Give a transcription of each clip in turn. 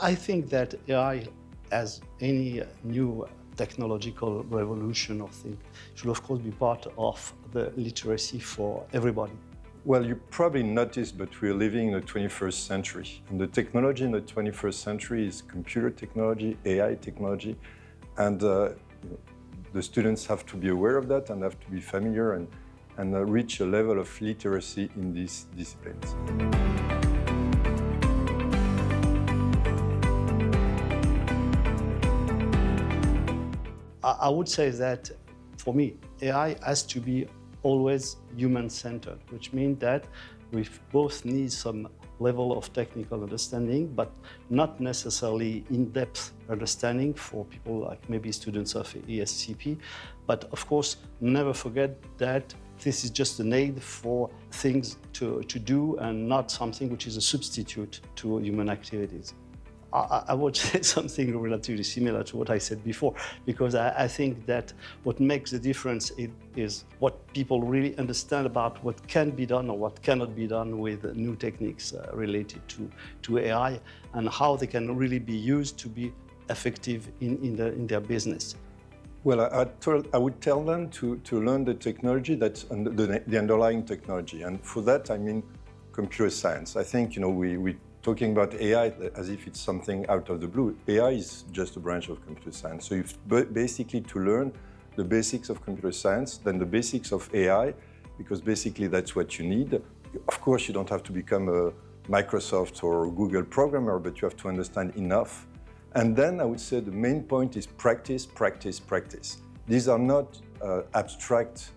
I think that AI, as any new technological revolution or thing, should of course be part of the literacy for everybody. Well, you probably noticed, but we're living in the 21st century. And the technology in the 21st century is computer technology, AI technology, and the students have to be aware of that and have to be familiar and reach a level of literacy in these disciplines. I would say that, for me, AI has to be always human-centered, which means that we both need some level of technical understanding, but not necessarily in-depth understanding for people like maybe students of ESCP. But of course, never forget that this is just an aid for things to do and not something which is a substitute to human activities. I would say something relatively similar to what I said before, because I think that what makes the difference is what people really understand about what can be done or what cannot be done with new techniques related to AI, and how they can really be used to be effective in their business. Well, I would tell them to learn the technology that's the underlying technology, and for that I mean computer science. I think we talking about AI as if it's something out of the blue. AI is just a branch of computer science. So you've basically to learn the basics of computer science, then the basics of AI, because basically that's what you need. Of course, you don't have to become a Microsoft or Google programmer, but you have to understand enough. And then I would say the main point is practice, practice, practice. These are not abstract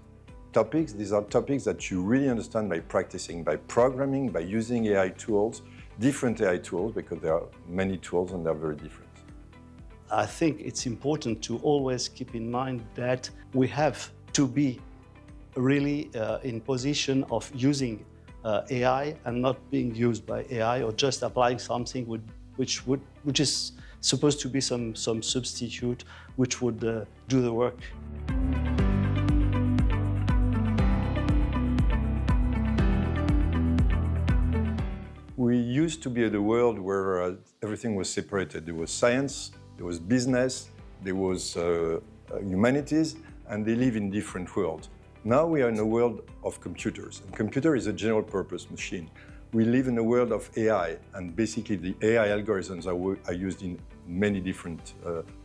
topics. These are topics that you really understand by practicing, by programming, by using AI tools, different AI tools, because there are many tools and they're very different. I think it's important to always keep in mind that we have to be really in position of using AI and not being used by AI or just applying something which is supposed to be some substitute which would do the work. We used to be at a world where everything was separated. There was science, there was business, there was humanities, and they live in different worlds. Now we are in a world of computers, and computer is a general purpose machine. We live in a world of AI, and basically the AI algorithms are used in many different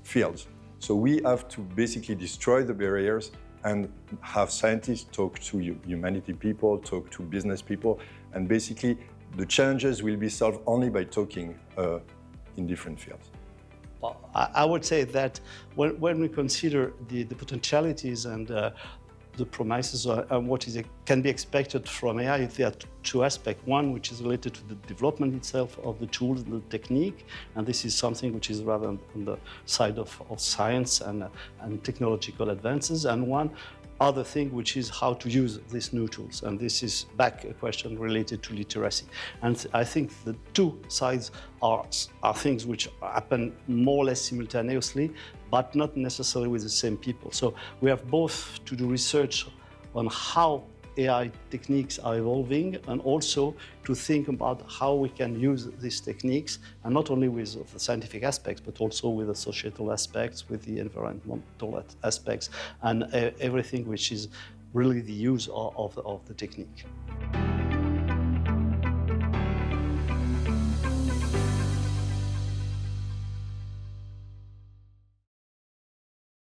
fields. So we have to basically destroy the barriers and have scientists talk to humanity people, talk to business people, and basically the challenges will be solved only by talking in different fields. Well, I would say that when we consider the potentialities and the promises and what can be expected from AI, there are two aspects. One, which is related to the development itself of the tools and the technique, and this is something which is rather on the side of science and technological advances, and one other thing, which is how to use these new tools. And this is back a question related to literacy. And I think the two sides are things which happen more or less simultaneously, but not necessarily with the same people. So we have both to do research on how AI techniques are evolving, and also to think about how we can use these techniques, and not only with the scientific aspects, but also with the societal aspects, with the environmental aspects, and everything which is really the use of the technique.